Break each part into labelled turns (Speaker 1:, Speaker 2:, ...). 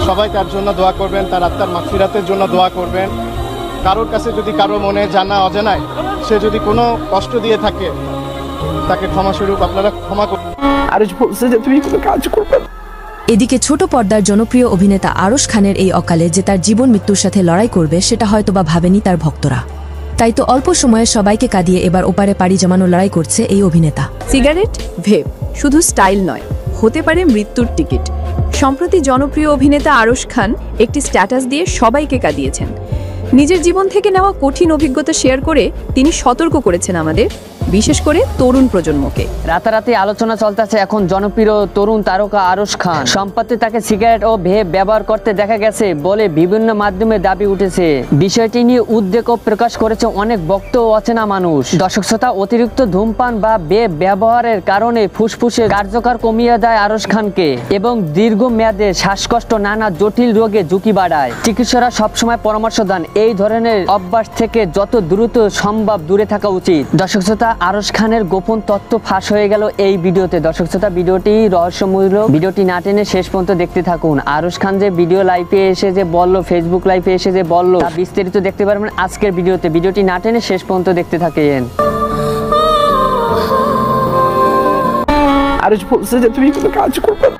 Speaker 1: সবাই তার জন্য দোয়া করবেন, তার আত্মার মাগফিরাতের জন্য দোয়া করবেন। কারোর কাছে যদি কারো মনে জানা অজানায় সে যদি কোনো কষ্ট দিয়ে থাকে তাকে ক্ষমা স্বরূপ আপনারা ক্ষমা করবেন।
Speaker 2: আরশ বলছে যে তুমি কোনো কাজ করবে না।
Speaker 3: এদিকে ছোট পর্দার জনপ্রিয় অভিনেতা আরশ খানের এই অকালে যে তার জীবন মৃত্যুর সাথে লড়াই করবে সেটা হয়তোবা ভাবেনি তার ভক্তরা। তাই তো অল্প সময়ে সবাইকে কাঁদিয়ে এবার ওপারে পাড়ি জমানো লড়াই করছে এই অভিনেতা।
Speaker 4: সিগারেট, ভেপ শুধু স্টাইল নয়, হতে পারে মৃত্যুর টিকিট। সম্প্রতি জনপ্রিয় অভিনেতা আরশ খান একটি স্ট্যাটাস দিয়ে সবাইকে কাঁদিয়েছেন। নিজের জীবন থেকে নেওয়া কঠিন অভিজ্ঞতা শেয়ার করে তিনি সতর্ক করেছেন আমাদের, বিশেষ করে তরুণ প্রজন্মকে।
Speaker 5: রাতারাতি আলোচনা চলতেছে এখন জনপ্রিয় তরুণ তারকা আরশ খান। সম্প্রতি তাকে সিগারেট ও ভেপ ব্যবহার করতে দেখা গেছে বলে বিভিন্ন মাধ্যমে দাবি উঠেছে। বিষয়টি নিয়ে উদ্বেগও প্রকাশ করেছে অনেক ভক্ত ও অচেনা মানুষ। দর্শক শ্রোতা, অতিরিক্ত ধূমপান বা ভেপ ব্যবহারের কারণে ফুসফুসের কার্যকর কমিয়ে দেয় আরশ খানকে এবং দীর্ঘমেয়াদে শ্বাসকষ্ট নানা জটিল রোগে ঝুঁকি বাড়ায়। চিকিৎসকরা সবসময় পরামর্শ দেন এই ধরনের অভ্যাস থেকে যত দ্রুত সম্ভব দূরে থাকা উচিত। দর্শক শ্রোতা, আরশ খানের গোপন তথ্য ফাঁস হয়ে গেল এই ভিডিওতে। দর্শক শ্রোতা, ভিডিওটি রহস্যমূলক, ভিডিওটি না টেনে শেষ পর্যন্ত দেখতে থাকুন। আরশ খান যে ভিডিও লাইভে এসে যে বলল, ফেসবুক লাইভে এসে যে বলল, তা বিস্তারিত দেখতে পারবেন আজকের ভিডিওতে। ভিডিওটি না টেনে শেষ পর্যন্ত দেখতে থাকেন।
Speaker 2: আরশ বলছে যে তুমি কোনো কাজ করবে না।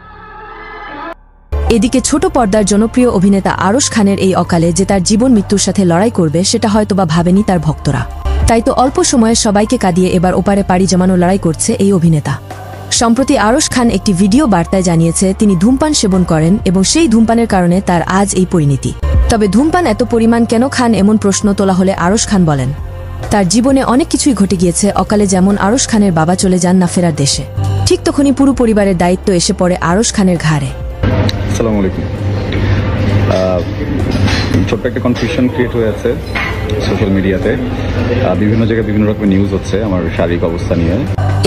Speaker 3: এদিকে ছোট পর্দার জনপ্রিয় অভিনেতা আরশ খানের এই অকালে যে তার জীবন মৃত্যুর সাথে লড়াই করবে সেটা হয়তোবা ভাবেনি তার ভক্তরা। তাই তো অল্প সময়ে সবাইকে কাঁদিয়ে এবার ওপারে পাড়ি জমানো লড়াই করছে এই অভিনেতা। সম্প্রতি আরশ খান একটি ভিডিও বার্তায় জানিয়েছে তিনি ধূমপান সেবন করেন এবং সেই ধূমপানের কারণে তার আজ এই পরিণতি। তবে ধূমপান এত পরিমাণ কেন খান এমন প্রশ্ন তোলা হলে আরশ খান বলেন, তার জীবনে অনেক কিছুই ঘটে গিয়েছে অকালে, যেমন আরশ খানের বাবা চলে যান না ফেরার দেশে, ঠিক তখনই পুরো পরিবারের দায়িত্ব এসে পড়ে আরশ খানের ঘাড়ে।
Speaker 6: আসসালামু আলাইকুম। ছোট্ট একটা কনফিউশন ক্রিয়েট হয়েছে সোশ্যাল মিডিয়াতে, বিভিন্ন জায়গায় বিভিন্ন রকমের নিউজ হচ্ছে আমার শারীরিক অবস্থা নিয়ে।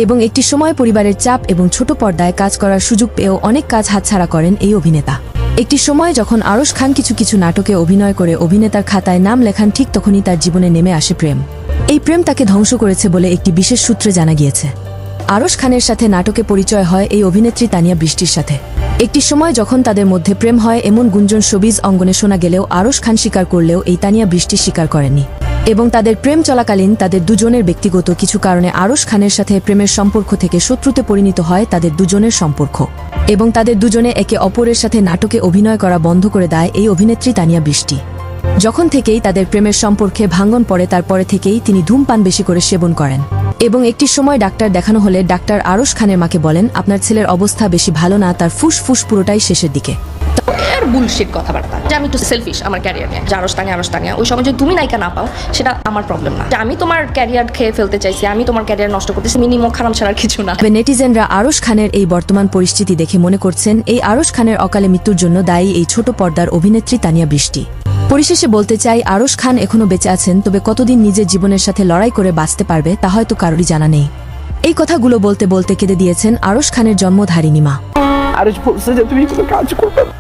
Speaker 3: এবং একটি সময় পরিবারের চাপ এবং ছোট পর্দায় কাজ করার সুযোগ পেয়েও অনেক কাজ হাতছাড়া করেন এই অভিনেতা। একটি সময় যখন আরশ খান কিছু নাটকে অভিনয় করে অভিনেতার খাতায় নাম লেখান, ঠিক তখনই তার জীবনে নেমে আসে প্রেম। এই প্রেম তাকে ধ্বংস করেছে বলে একটি বিশেষ সূত্রে জানা গিয়েছে। আরশ খানের সাথে নাটকে পরিচয় হয় এই অভিনেত্রী তানিয়া বৃষ্টির সাথে। একটি সময় যখন তাদের মধ্যে প্রেম হয় এমন গুঞ্জন শোবিজ অঙ্গনে শোনা গেলেও আরশ খান স্বীকার করলেও এই তানিয়া বৃষ্টি স্বীকার করেননি। এবং তাদের প্রেম চলাকালীন তাদের দুজনের ব্যক্তিগত কিছু কারণে আরশ খানের সাথে প্রেমের সম্পর্ক থেকে শত্রুতে পরিণত হয় তাদের দুজনের সম্পর্ক, এবং তাদের দুজনে একে অপরের সাথে নাটকে অভিনয় করা বন্ধ করে দেয় এই অভিনেত্রী তানিয়া বৃষ্টি। যখন থেকেই তাদের প্রেমের সম্পর্কে ভাঙন পড়ে তারপরে থেকেই তিনি ধূমপান বেশি করে সেবন করেন। এবং একটি সময় ডাক্তার দেখানো হলে ডাক্তার আরশ খানের মাকে বলেন, আপনার ছেলের অবস্থা বেশি ভালো না, তার ফুসফুস পুরোটাই শেষের দিকে।
Speaker 7: বুলশিট কথাবার্তা যে আমি একটু সেলফিশ আমার ক্যারিয়ার নিয়ে, যে আরশ তাঙ্গে ওই সময় যদি তুমি নায়িকা না পাও সেটা আমার প্রবলেম না, যে আমি তোমার ক্যারিয়ার খেয়ে ফেলতে চাইছি, আমি তোমার ক্যারিয়ার নষ্ট করতেছি, মিনিমম খারাপ ছাড়ার কিছু না।
Speaker 3: নেটিজেনরা আরশ খানের এই বর্তমান পরিস্থিতি দেখে মনে করছেন এই আরশ খানের অকালে মৃত্যুর জন্য দায়ী এই ছোট পর্দার অভিনেত্রী তানিয়া বৃষ্টি। পরিশেষে বলতে চাই, আরশ খান এখনো বেঁচে আছেন, তবে কতদিন নিজের জীবনের সাথে লড়াই করে বাঁচতে পারবে তা হয়তো কারোরই জানা নেই। এই কথাগুলো বলতে বলতে কেঁদে দিয়েছেন আরশ খানের জন্মধারিণী মা।
Speaker 2: আরশ বলছে যে তুমি কোনো কাজ করবে না।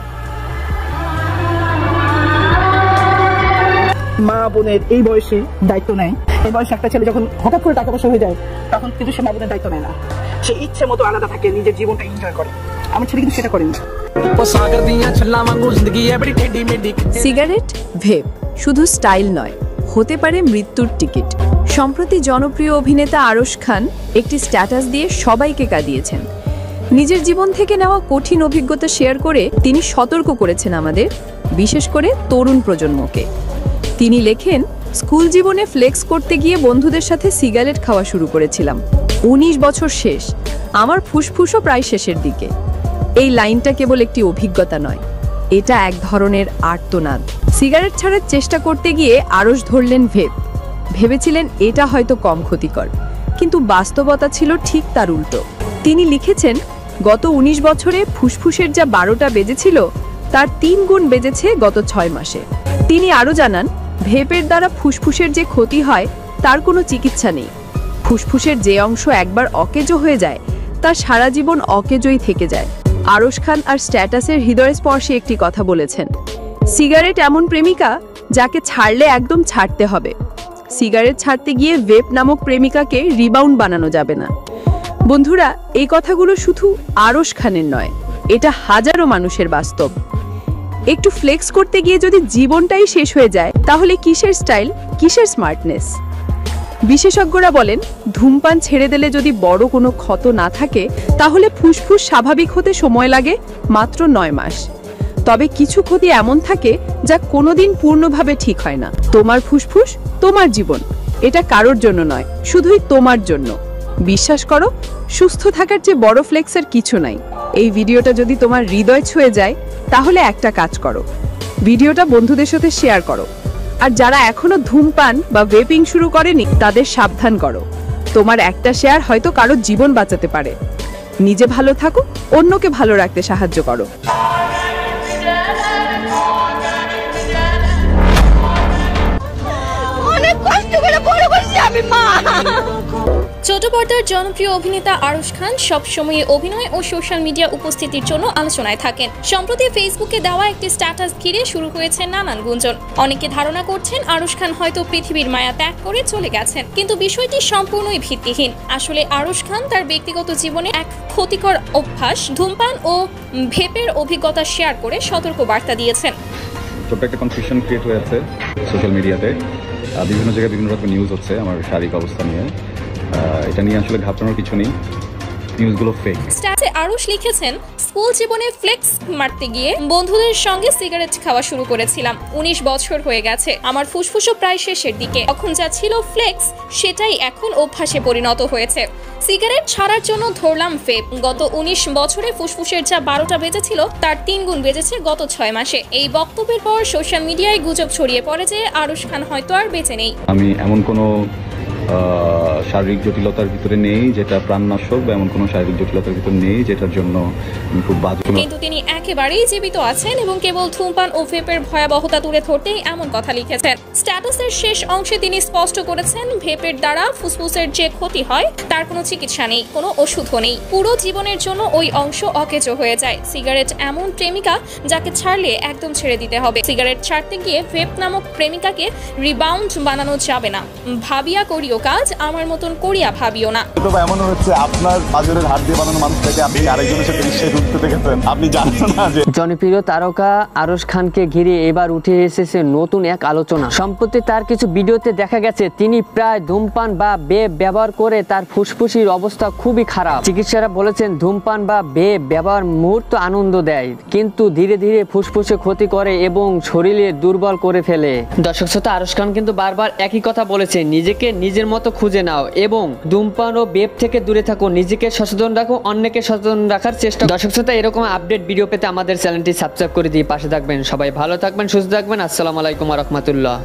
Speaker 2: মা বোনের এই বয়সে দায়িত্ব নেয়। এই বয়সে একটা ছেলে যখন হঠাৎ করে টাকা পয়সা হয়ে যায় তখন কিন্তু সে মা বোনের দায়িত্ব নেয় না, সে ইচ্ছে মতো আলাদা থাকে, নিজের জীবনটা এনজয় করে। আমার ছেলে কিন্তু সেটা করেনি।
Speaker 4: সিগারেট, ভেপ শুধু স্টাইল নয়, হতে পারে মৃত্যুর টিকিট। সম্প্রতি জনপ্রিয় অভিনেতা আরশ খান একটি স্ট্যাটাস দিয়ে সবাইকে কাঁদিয়েছেন। নিজের জীবন থেকে নেওয়া কঠিন অভিজ্ঞতা শেয়ার করে তিনি সতর্ক করেছেন আমাদের, বিশেষ করে তরুণ প্রজন্মকে। তিনি লেখেন, স্কুল জীবনে ফ্লেক্স করতে গিয়ে বন্ধুদের সাথে সিগারেট খাওয়া শুরু করেছিলাম। 19 বছর শেষ, আমার ফুসফুসও প্রায় শেষের দিকে। এই লাইনটা কেবল একটি অভিজ্ঞতা নয়, এটা এক ধরনের আর্তনাদ। সিগারেট ছাড়ার চেষ্টা করতে গিয়ে আরশ ধরলেন ভেপ। ভেবেছিলেন এটা হয়তো কম ক্ষতিকর, কিন্তু বাস্তবতা ছিল ঠিক তার উল্টো। তিনি লিখেছেন, গত 19 বছরে ফুসফুসের যা 12টা বেজেছিল তার 3 গুণ বেজেছে গত 6 মাসে। তিনি আরও জানান, ভেপের দ্বারা ফুসফুসের যে ক্ষতি হয় তার কোনো চিকিৎসা নেই। ফুসফুসের যে অংশ একবার অকেজো হয়ে যায় তা সারা জীবন অকেজোই থেকে যায়। আরশ খান আর স্ট্যাটাসের হৃদয়স্পর্শী একটি কথা বলেছেন, সিগারেট এমন প্রেমিকা যাকে ছাড়লে একদম ছাড়তে হবে। সিগারেট ছাড়তে গিয়ে ভেপ নামক প্রেমিকাকে রিবাউন্ড বানানো যাবে না। বন্ধুরা, এই কথাগুলো শুধু আরশ খানের নয়, এটা হাজারো মানুষের বাস্তব। একটু ফ্লেক্স করতে গিয়ে যদি জীবনটাই শেষ হয়ে যায় তাহলে কিসের স্টাইল, কিসের স্মার্টনেস? বিশেষজ্ঞরা বলেন ধূমপান ছেড়ে দিলে যদি বড় কোনো ক্ষত না থাকে তাহলে ফুসফুস স্বাভাবিক হতে সময় লাগে মাত্র 9 মাস। তবে কিছু ক্ষতি এমন থাকে যা কোনোদিন পূর্ণভাবে ঠিক হয় না। তোমার ফুসফুস, তোমার জীবন, এটা কারোর জন্য নয়, শুধুই তোমার জন্য। বিশ্বাস করো, সুস্থ থাকার চেয়ে বড় ফ্লেক্সের কিছু নাই। এই ভিডিওটা যদি তোমার হৃদয় ছুঁয়ে যায় তাহলে একটা কাজ করো, ভিডিওটা বন্ধুদের সাথে শেয়ার করো। আর যারা এখনো ধূমপান বা ভেপিং শুরু করেনি তাদের সাবধান করো। তোমার একটা শেয়ার হয়তো কারো জীবন বাঁচাতে পারে। নিজে ভালো থাকো, অন্যকে ভালো রাখতে সাহায্য করো।
Speaker 7: ছোট পর্দার জনপ্রিয় অভিনেতা আরশ খান সবসময় অভিনয় ও সোশ্যাল মিডিয়া উপস্থিতির জন্য আলোচনায় থাকেন। সম্প্রতি ফেসবুকে দেওয়া একটি স্ট্যাটাস ঘিরে শুরু হয়েছে নানান গুঞ্জন। অনেকে ধারণা করছেন আরশ খান হয়তো পৃথিবীর মায়া ত্যাগ করে চলে গেছেন, কিন্তু বিষয়টি সম্পূর্ণই ভিত্তিহীন। আসলে আরশ খান তার ব্যক্তিগত জীবনে এক ক্ষতিকর অভ্যাস ধূমপান ও ভেপের অভিজ্ঞতা শেয়ার করে সতর্ক বার্তা দিয়েছেন।
Speaker 6: ছোট্ট একটা কনফিউশন ক্রিয়েট হয়েছে সোশ্যাল মিডিয়াতে, বিভিন্ন জায়গায় বিভিন্ন রকম নিউজ হচ্ছে আমার শারীরিক অবস্থা নিয়ে। এটা নিয়ে আসলে ঘাবড়ানোর কিছু নেই, নিউজগুলো ফেক।
Speaker 7: স্ট্যাটাসে আরশ লিখেছেন, স্কুল জীবনে ফ্লেক্স মারতে গিয়ে বন্ধুদের সঙ্গে সিগারেট খাওয়া শুরু করেছিলাম। 19 বছর হয়ে গেছে, আমার ফুসফুসও প্রায় শেষের দিকে। তখন যা ছিল ফ্লেক্স সেটাই এখন অভ্যাসে পরিণত হয়েছে। সিগারেট ছাড়ার জন্য ধরলাম ভেপ। গত 19 বছরে ফুসফুসের যা 12টা বেজেছিল তার 3 গুণ বেজেছে গত 6 মাসে। এই বক্তব্যের পর সোশ্যাল মিডিয়ায় গুজব ছড়িয়ে পড়ে যে আরশ খান হয়তো আর বেঁচে নেই।
Speaker 6: আমি এমন কোনো শারীরিক জটিলতার ভিতরে নেই যেটা প্রাণনাশক, বা এমন কোনো শারীরিক জটিলতার ভিতরে নেই যেটার জন্য আমি খুব বাজে।
Speaker 7: কিন্তু তিনি একেবারেই জীবিত আছেন এবং কেবল ধূমপান ও ভেপের ভয়াবহতা তুলে ধরতেই এমন কথা লিখেছেন। স্ট্যাটাসের শেষ অংশে তিনি স্পষ্ট করেছেন, ভেপের দ্বারা ফুসফুসের যে ক্ষতি হয় তার কোনো চিকিৎসা নেই, কোনো ওষুধও নেই। পুরো জীবনের জন্য ওই অংশ অকেজো হয়ে যায়। সিগারেট এমন প্রেমিকা যাকে ছাড়লে একদম ছেড়ে দিতে হবে। সিগারেট ছাড়তে গিয়ে ভেপ নামক প্রেমিকাকে রিবাউন্ড বানানো যাবে না। ভাবিয়া করিও কাজ, আমার মতন করিয়া ভাবিও না।
Speaker 8: এমন হচ্ছে আপনার পাঁজরের হাত দিয়ে বানানো মানুষটাকে আপনি আরেকজনের সাথে নিশ্চয়ই ঢুকতে দেখেছেন, আপনি জানেন না যে।
Speaker 5: জনপ্রিয় তারকা আরশ খানকে ঘিরে এবার উঠে এসেছে নতুন এক আলোচনা। সম্প্রতি তার কিছু ভিডিওতে দেখা গেছে তিনি প্রায় ধূমপান বা ভেপ ব্যবহার করে তার ফুসফুসের অবস্থা খুবই খারাপ। চিকিৎসারা বলেছেন ধূমপান বা ভেপ ব্যবহার মুহূর্ত আনন্দ দেয়, কিন্তু ধীরে ধীরে ফুসফুসে ক্ষতি করে এবং শরীরে দুর্বল করে ফেলে। দর্শক শ্রোতা, আরশ খান কিন্তু বারবার একই কথা বলেছে, নিজেকে নিজের মতো খুঁজে নাও এবং ধূমপান ও ভেপ থেকে দূরে থাকো, নিজেকে সচেতন রাখো, অন্যকে সচেতন রাখার চেষ্টা। দর্শক শ্রোতা, এরকম আপডেট ভিডিও পেতে আমাদের চ্যানেলটি সাবস্ক্রাইব করে দিয়ে পাশে থাকবেন। সবাই ভালো থাকবেন, সুস্থ থাকবেন। আসসালামু আলাইকুম ওয়া রাহমাতুল্লাহ।